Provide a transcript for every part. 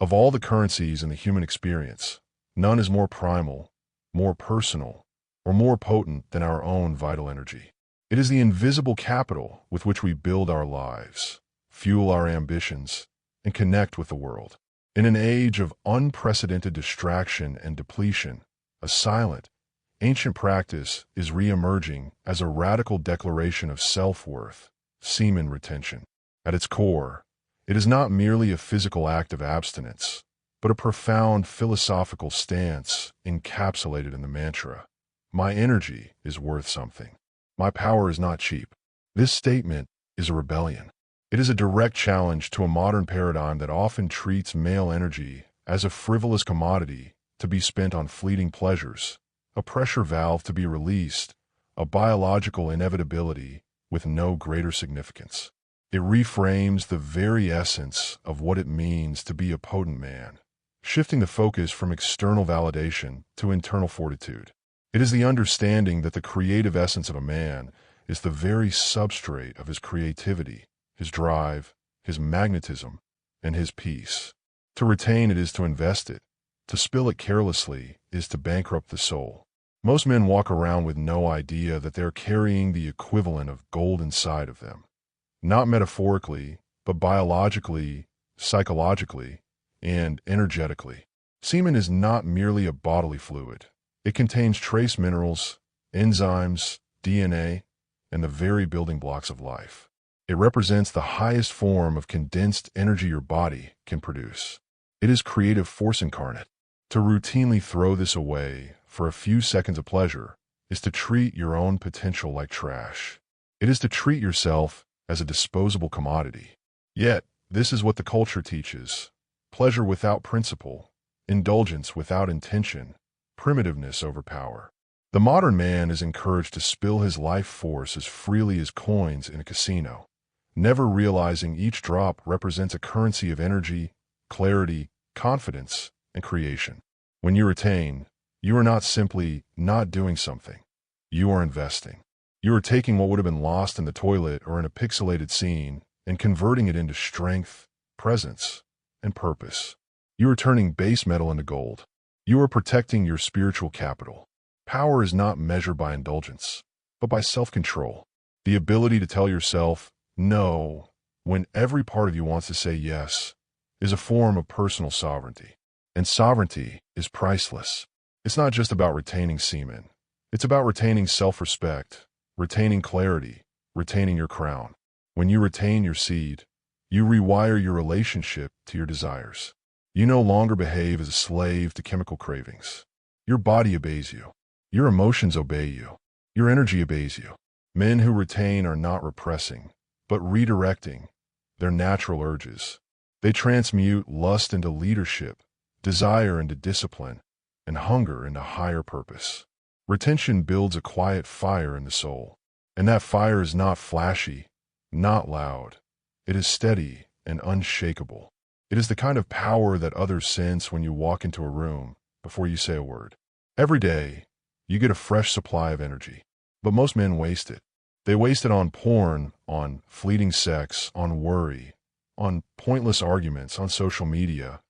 Of all the currencies in the human experience, none is more primal, more personal, or more potent than our own vital energy. It is the invisible capital with which we build our lives, fuel our ambitions, and connect with the world. In an age of unprecedented distraction and depletion, a silent, ancient practice is re-emerging as a radical declaration of self-worth, semen retention. At its core, it is not merely a physical act of abstinence, but a profound philosophical stance encapsulated in the mantra, "My energy is worth something. My power is not cheap." This statement is a rebellion. It is a direct challenge to a modern paradigm that often treats male energy as a frivolous commodity to be spent on fleeting pleasures, a pressure valve to be released, a biological inevitability with no greater significance. It reframes the very essence of what it means to be a potent man, shifting the focus from external validation to internal fortitude. It is the understanding that the creative essence of a man is the very substrate of his creativity, his drive, his magnetism, and his peace. To retain it is to invest it. To spill it carelessly is to bankrupt the soul. Most men walk around with no idea that they're carrying the equivalent of gold inside of them. Not metaphorically, but biologically, psychologically, and energetically. Semen is not merely a bodily fluid. It contains trace minerals, enzymes, DNA, and the very building blocks of life. It represents the highest form of condensed energy your body can produce. It is creative force incarnate. To routinely throw this away for a few seconds of pleasure is to treat your own potential like trash. It is to treat yourself as a disposable commodity. Yet, this is what the culture teaches: pleasure without principle, indulgence without intention, primitiveness over power. The modern man is encouraged to spill his life force as freely as coins in a casino, never realizing each drop represents a currency of energy, clarity, confidence, and creation. When you retain, you are not simply not doing something. You are investing. You are taking what would have been lost in the toilet or in a pixelated scene and converting it into strength, presence, and purpose. You are turning base metal into gold. You are protecting your spiritual capital. Power is not measured by indulgence, but by self-control. The ability to tell yourself no when every part of you wants to say yes is a form of personal sovereignty. And sovereignty is priceless. It's not just about retaining semen. It's about retaining self-respect, retaining clarity, retaining your crown. When you retain your seed, you rewire your relationship to your desires. You no longer behave as a slave to chemical cravings. Your body obeys you. Your emotions obey you. Your energy obeys you. Men who retain are not repressing, but redirecting their natural urges. They transmute lust into leadership, desire into discipline, and hunger into higher purpose. Retention builds a quiet fire in the soul, and that fire is not flashy, not loud. It is steady and unshakable. It is the kind of power that others sense when you walk into a room before you say a word. Every day, you get a fresh supply of energy, but most men waste it. They waste it on porn, on fleeting sex, on worry, on pointless arguments, on social media,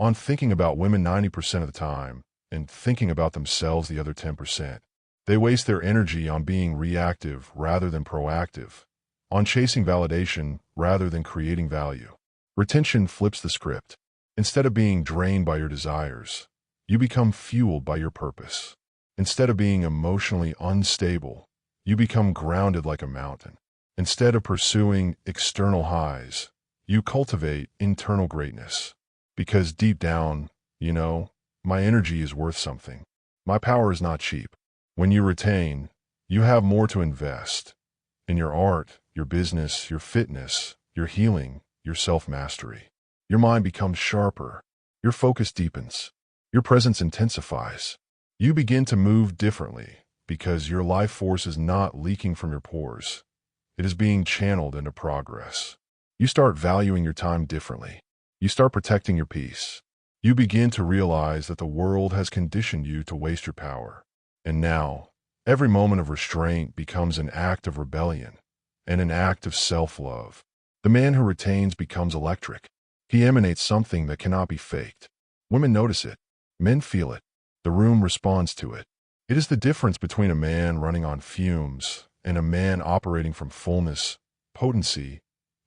on thinking about women 90% of the time, and thinking about themselves the other 10%. They waste their energy on being reactive rather than proactive, on chasing validation rather than creating value. Retention flips the script. Instead of being drained by your desires, you become fueled by your purpose. Instead of being emotionally unstable, you become grounded like a mountain. Instead of pursuing external highs, you cultivate internal greatness. Because deep down, you know, my energy is worth something. My power is not cheap. When you retain, you have more to invest in your art, your business, your fitness, your healing, your self-mastery. Your mind becomes sharper. Your focus deepens. Your presence intensifies. You begin to move differently because your life force is not leaking from your pores. It is being channeled into progress. You start valuing your time differently. You start protecting your peace. You begin to realize that the world has conditioned you to waste your power. And now, every moment of restraint becomes an act of rebellion and an act of self-love. The man who retains becomes electric. He emanates something that cannot be faked. Women notice it. Men feel it. The room responds to it. It is the difference between a man running on fumes and a man operating from fullness, potency,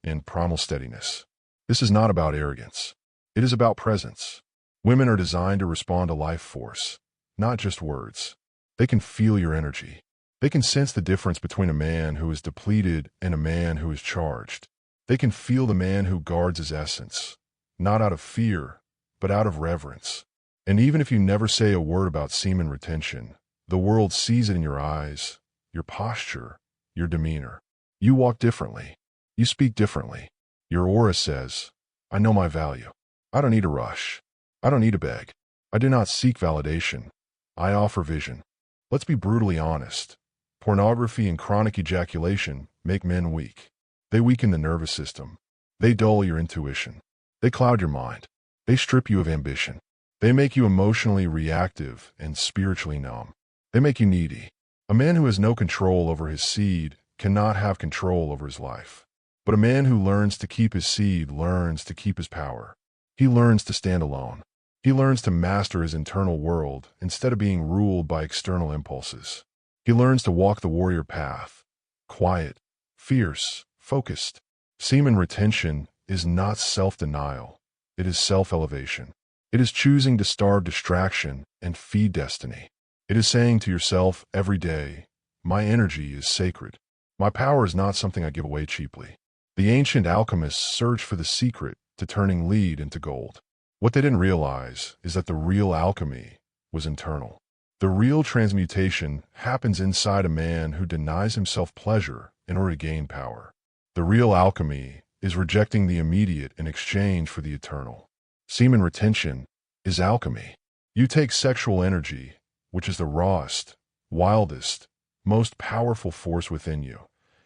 and primal steadiness. This is not about arrogance. It is about presence. Women are designed to respond to life force, not just words. They can feel your energy. They can sense the difference between a man who is depleted and a man who is charged. They can feel the man who guards his essence, not out of fear, but out of reverence. And even if you never say a word about semen retention, the world sees it in your eyes, your posture, your demeanor. You walk differently. You speak differently. Your aura says, I know my value. I don't need to rush. I don't need to beg. I do not seek validation. I offer vision. Let's be brutally honest. Pornography and chronic ejaculation make men weak. They weaken the nervous system. They dull your intuition. They cloud your mind. They strip you of ambition. They make you emotionally reactive and spiritually numb. They make you needy. A man who has no control over his seed cannot have control over his life. But a man who learns to keep his seed learns to keep his power. He learns to stand alone. He learns to master his internal world instead of being ruled by external impulses. He learns to walk the warrior path, quiet, fierce, focused. Semen retention is not self-denial. It is self-elevation. It is choosing to starve distraction and feed destiny. It is saying to yourself every day, my energy is sacred. My power is not something I give away cheaply. The ancient alchemists searched for the secret to turning lead into gold. What they didn't realize is that the real alchemy was internal. The real transmutation happens inside a man who denies himself pleasure in order to gain power. The real alchemy is rejecting the immediate in exchange for the eternal. Semen retention is alchemy. You take sexual energy, which is the rawest, wildest, most powerful force within you,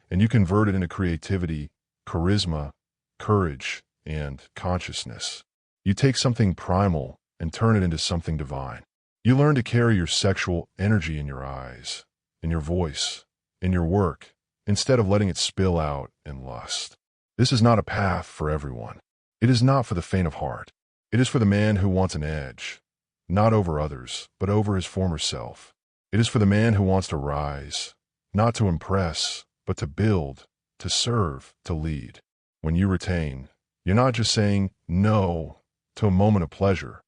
and you convert it into creativity, charisma, courage, and consciousness. You take something primal and turn it into something divine. You learn to carry your sexual energy in your eyes, in your voice, in your work, instead of letting it spill out in lust. This is not a path for everyone. It is not for the faint of heart. It is for the man who wants an edge, not over others, but over his former self. It is for the man who wants to rise, not to impress, but to build, to serve, to lead. When you retain, you're not just saying no to a moment of pleasure.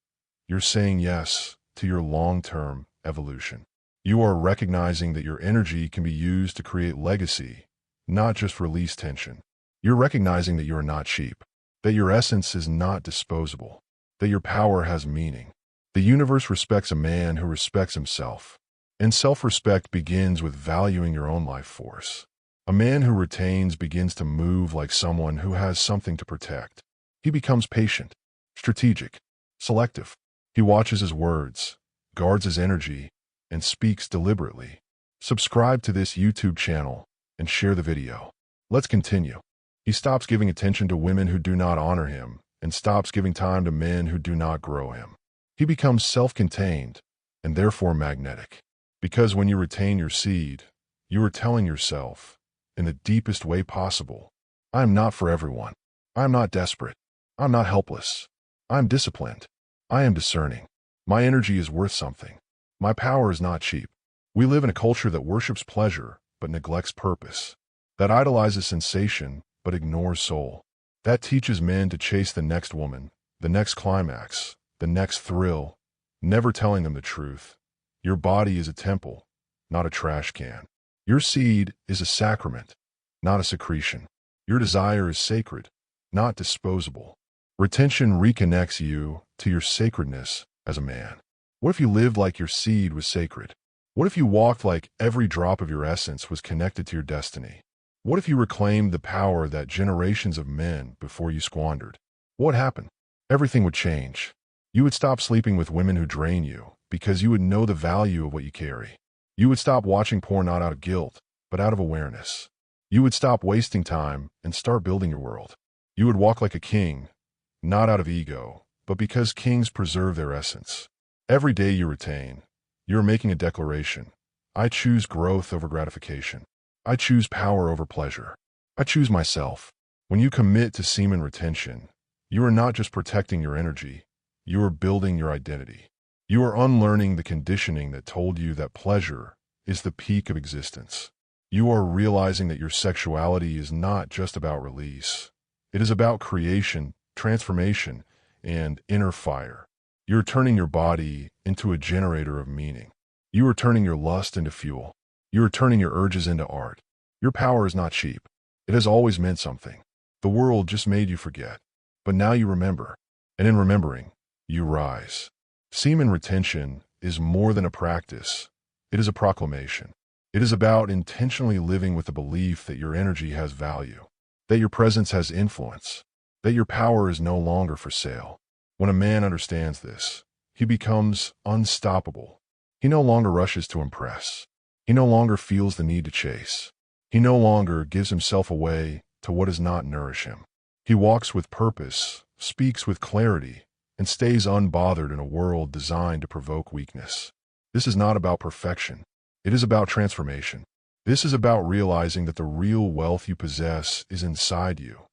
You're saying yes to your long-term evolution. You are recognizing that your energy can be used to create legacy, not just release tension. You're recognizing that you are not cheap, that your essence is not disposable, that your power has meaning. The universe respects a man who respects himself, and self-respect begins with valuing your own life force. A man who retains begins to move like someone who has something to protect. He becomes patient, strategic, selective. He watches his words, guards his energy, and speaks deliberately. Subscribe to this YouTube channel and share the video. Let's continue. He stops giving attention to women who do not honor him and stops giving time to men who do not grow him. He becomes self-contained and therefore magnetic. Because when you retain your seed, you are telling yourself, in the deepest way possible, I am not for everyone. I am not desperate. I am not helpless. I am disciplined. I am discerning. My energy is worth something. My power is not cheap. We live in a culture that worships pleasure but neglects purpose, that idolizes sensation but ignores soul, that teaches men to chase the next woman, the next climax, the next thrill, never telling them the truth. Your body is a temple, not a trash can. Your seed is a sacrament, not a secretion. Your desire is sacred, not disposable. Retention reconnects you to your sacredness as a man. What if you lived like your seed was sacred? What if you walked like every drop of your essence was connected to your destiny? What if you reclaimed the power that generations of men before you squandered? What happened? Everything would change. You would stop sleeping with women who drain you because you would know the value of what you carry. You would stop watching porn not out of guilt, but out of awareness. You would stop wasting time and start building your world. You would walk like a king, not out of ego, but because kings preserve their essence. Every day you retain, you're making a declaration. I choose growth over gratification. I choose power over pleasure. I choose myself. When you commit to semen retention, You are not just protecting your energy, you are building your identity. You are unlearning the conditioning that told you that pleasure is the peak of existence. You are realizing that your sexuality is not just about release. It is about creation, transformation, and inner fire. You're turning your body into a generator of meaning. You are turning your lust into fuel. You are turning your urges into art. Your power is not cheap. It has always meant something. The world just made you forget. But now you remember. And in remembering, you rise. Semen retention is more than a practice. It is a proclamation. It is about intentionally living with the belief that your energy has value, that your presence has influence, that your power is no longer for sale. When a man understands this, he becomes unstoppable. He no longer rushes to impress. He no longer feels the need to chase. He no longer gives himself away to what does not nourish him. He walks with purpose, speaks with clarity, and stays unbothered in a world designed to provoke weakness. This is not about perfection. It is about transformation. This is about realizing that the real wealth you possess is inside you,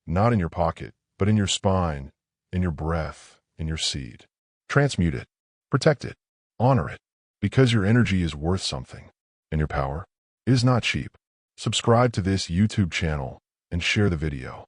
not in your pocket, but in your spine, in your breath, in your seed. Transmute it, protect it, honor it, because your energy is worth something, and your power is not cheap. Subscribe to this YouTube channel and share the video.